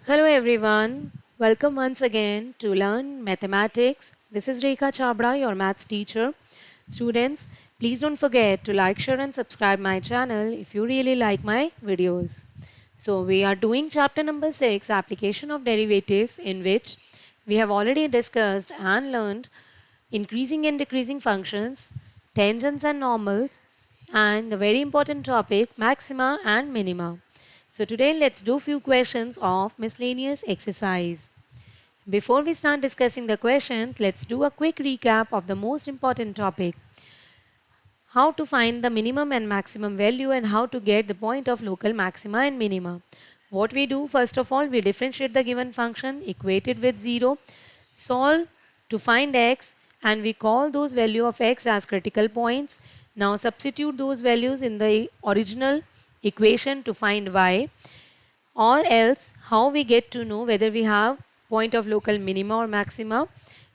Hello everyone, welcome once again to Learn Mathematics. This is Rekha Chabra, your maths teacher. Students, please don't forget to like, share and subscribe my channel if you really like my videos. So we are doing chapter number 6, application of derivatives, in which we have already discussed and learned increasing and decreasing functions, tangents and normals, and the very important topic maxima and minima. So today let's do few questions of miscellaneous exercise. Before we start discussing the questions, let's do a quick recap of the most important topic. How to find the minimum and maximum value and how to get the point of local maxima and minima. What we do, first of all, we differentiate the given function, equate it with 0, solve to find x, and we call those value of x as critical points. Now substitute those values in the original equation to find y, or else how we get to know whether we have point of local minima or maxima.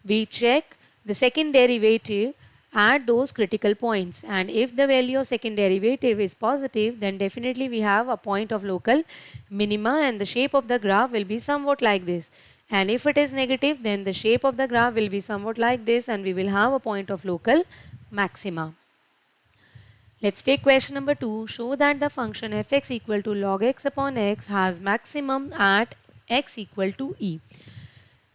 We check the second derivative at those critical points, and if the value of second derivative is positive, then definitely we have a point of local minima and the shape of the graph will be somewhat like this. And if it is negative, then the shape of the graph will be somewhat like this and we will have a point of local maxima. Let's take question number 2. Show that the function fx equal to log x upon x has maximum at x equal to e.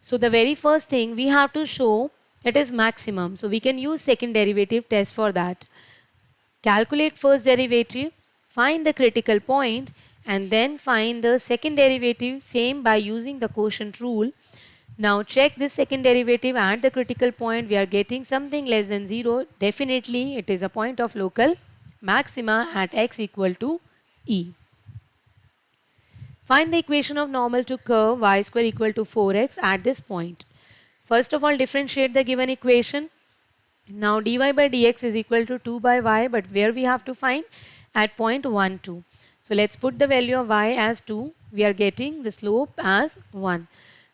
So the very first thing we have to show it is maximum. So we can use second derivative test for that. Calculate first derivative, find the critical point and then find the second derivative, same by using the quotient rule. Now check this second derivative at the critical point. We are getting something less than 0. Definitely it is a point of local maxima at x equal to e. Find the equation of normal to curve y square equal to 4x at this point. First of all, differentiate the given equation. Now dy by dx is equal to 2 by y, but where we have to find? At point 1, 2. So let's put the value of y as 2. We are getting the slope as 1.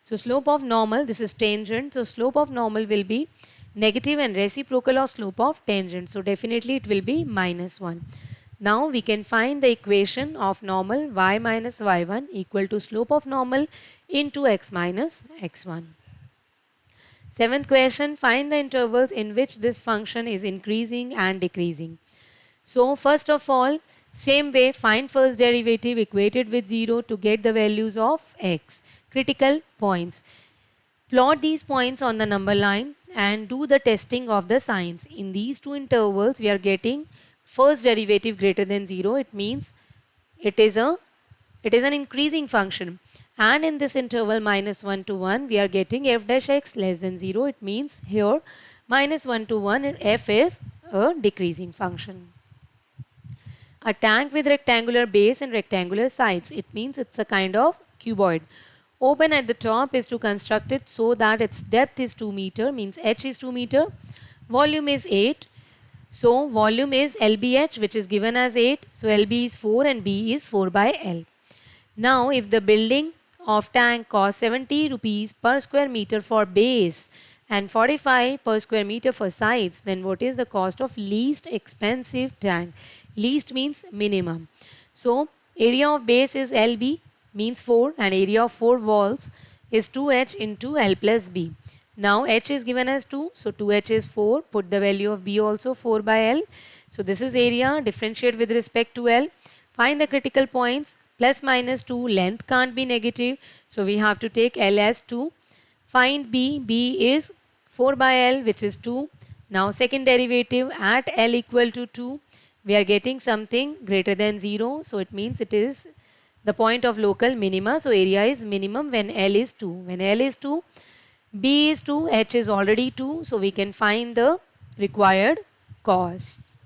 So slope of normal, this is tangent. So slope of normal will be negative and reciprocal of slope of tangent. So definitely it will be minus 1. Now we can find the equation of normal y minus y1 equal to slope of normal into x minus x1. Seventh question, find the intervals in which this function is increasing and decreasing. So first of all, same way, find first derivative equated with 0 to get the values of x. Critical points. Plot these points on the number line and do the testing of the signs. In these two intervals, we are getting first derivative greater than 0. It means it is an increasing function, and in this interval minus 1 to 1 we are getting f dash x less than 0. It means here minus 1 to 1 and f is a decreasing function. A tank with rectangular base and rectangular sides, it means it's a kind of cuboid. Open at the top is to construct it so that its depth is 2 meter, means h is 2 meter, volume is 8. So volume is lbh, which is given as 8. So lb is 4 and b is 4 by l. Now, if the building of tank costs 70 rupees per square meter for base and 45 per square meter for sides, then what is the cost of least expensive tank? Least means minimum. So, area of base is LB, means 4, and area of 4 walls is 2H into L plus B. Now, H is given as 2, so 2H is 4. Put the value of B also 4 by L. So, this is area, differentiate with respect to L. Find the critical points. Plus minus 2, length can't be negative, so we have to take L as 2. Find B, B is 4 by L, which is 2. Now second derivative at L equal to 2, we are getting something greater than 0, so it means it is the point of local minima, so area is minimum when L is 2. When L is 2, B is 2, H is already 2, so we can find the required cost.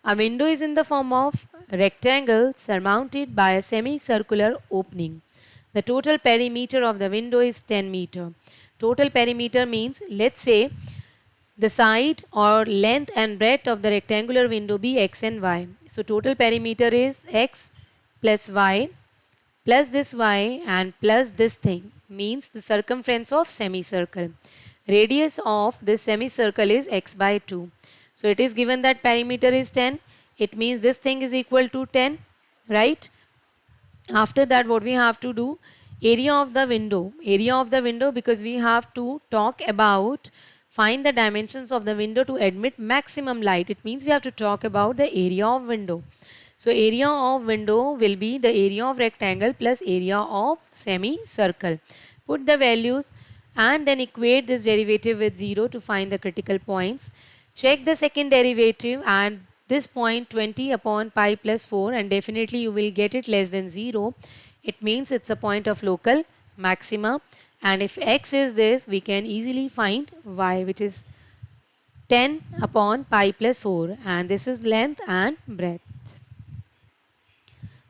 A window is in the form of a rectangle surmounted by a semicircular opening. The total perimeter of the window is 10 meter. Total perimeter means, let's say, the side or length and breadth of the rectangular window be x and y. So total perimeter is x plus y plus this y and plus this thing, means the circumference of semicircle. Radius of this semicircle is x by 2. So it is given that perimeter is 10. It means this thing is equal to 10, right? After that, what we have to do, area of the window, because we have to talk about find the dimensions of the window to admit maximum light. It means we have to talk about the area of window. So area of window will be the area of rectangle plus area of semicircle. Put the values and then equate this derivative with 0 to find the critical points. Check the second derivative and this point 20 upon pi plus 4, and definitely you will get it less than 0. It means it's a point of local maxima, and if x is this, we can easily find y, which is 10 upon pi plus 4, and this is length and breadth.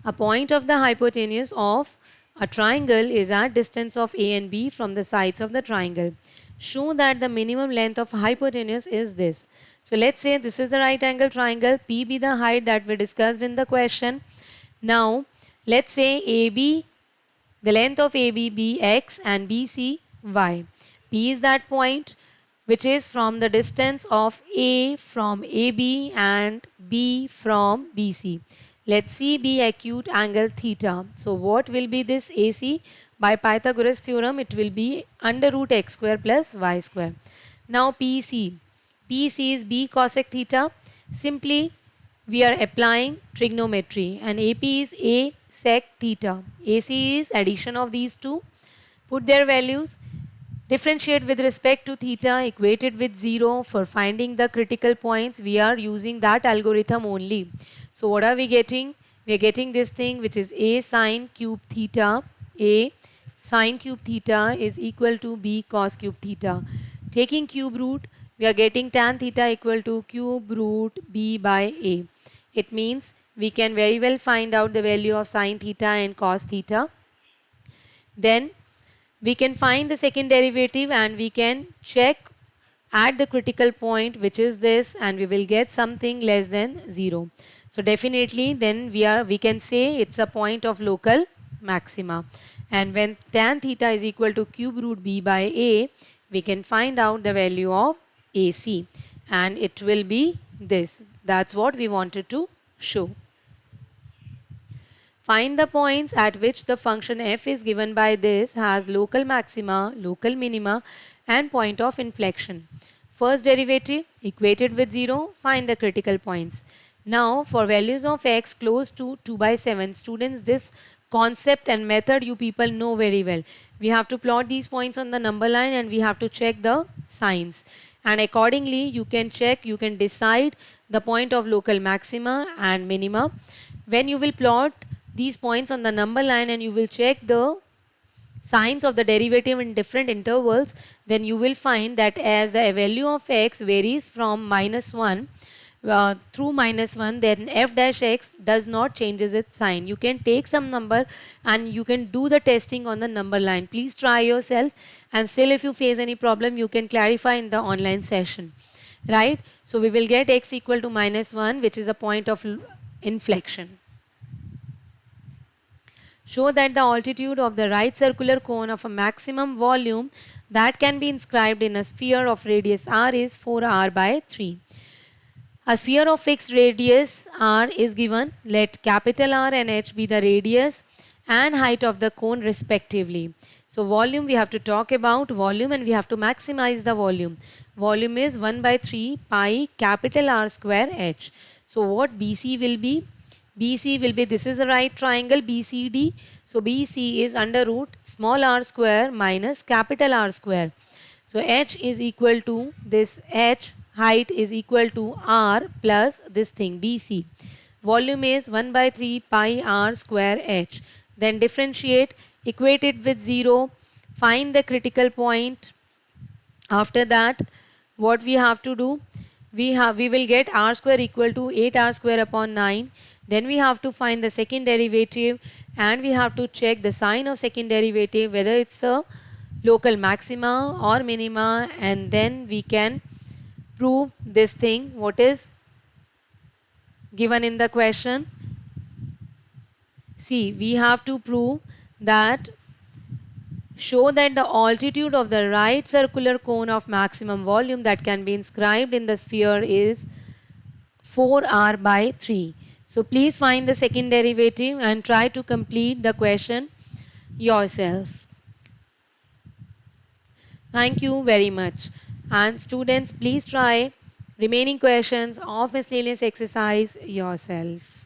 A point of the hypotenuse of a triangle is at distance of A and B from the sides of the triangle. Show that the minimum length of hypotenuse is this. So let's say this is the right angle triangle, P be the height that we discussed in the question. Now let's say AB, the length of AB be x and BC y. P is that point which is from the distance of A from AB and B from BC. Let C be acute angle theta. So what will be this AC? By Pythagoras theorem, it will be under root x square plus y square. Now PC. PC is B cosec theta. Simply we are applying trigonometry, and AP is A sec theta. AC is addition of these two. Put their values. Differentiate with respect to theta, equate it with 0. For finding the critical points, we are using that algorithm only. So what are we getting? We are getting this thing which is A sine cube theta. A sine cube theta is equal to B cos cube theta. Taking cube root, we are getting tan theta equal to cube root B by A. It means we can very well find out the value of sine theta and cos theta. Then we can find the second derivative and we can check at the critical point, which is this, and we will get something less than 0. So definitely then we can say it's a point of local maxima. And when tan theta is equal to cube root B by A, we can find out the value of AC, and it will be this. That's what we wanted to show. Find the points at which the function f is given by this has local maxima, local minima and point of inflection. First derivative equated with 0, find the critical points. Now for values of x close to 2 by 7, students, this concept and method you people know very well. We have to plot these points on the number line and we have to check the signs. And accordingly you can check, you can decide the point of local maxima and minima. When you will plot these points on the number line and you will check the signs of the derivative in different intervals, then you will find that as the value of x varies from -1 through -1, then f dash x does not changes its sign. You can take some number and you can do the testing on the number line. Please try yourself, and still if you face any problem you can clarify in the online session, right? So we will get x equal to -1, which is a point of inflection. Show that the altitude of the right circular cone of a maximum volume that can be inscribed in a sphere of radius r is 4r by 3. A sphere of fixed radius r is given. Let capital R and h be the radius and height of the cone respectively. So volume, we have to talk about volume and we have to maximize the volume. Volume is 1 by 3 pi capital R square h. So what BC will be? BC will be, this is a right triangle BCD. So BC is under root small r square minus capital R square. So h is equal to this h, height is equal to r plus this thing BC. Volume is 1 by 3 pi r square h. Then differentiate, equate it with 0, find the critical point. After that, what we have to do? We will get r square equal to 8r square upon 9. Then we have to find the second derivative and we have to check the sign of second derivative, whether it's a local maxima or minima, and then we can prove this thing what is given in the question. See, we have to prove that, show that the altitude of the right circular cone of maximum volume that can be inscribed in the sphere is 4r by 3. So please find the second derivative and try to complete the question yourself. Thank you very much. And students, please try remaining questions of miscellaneous exercise yourself.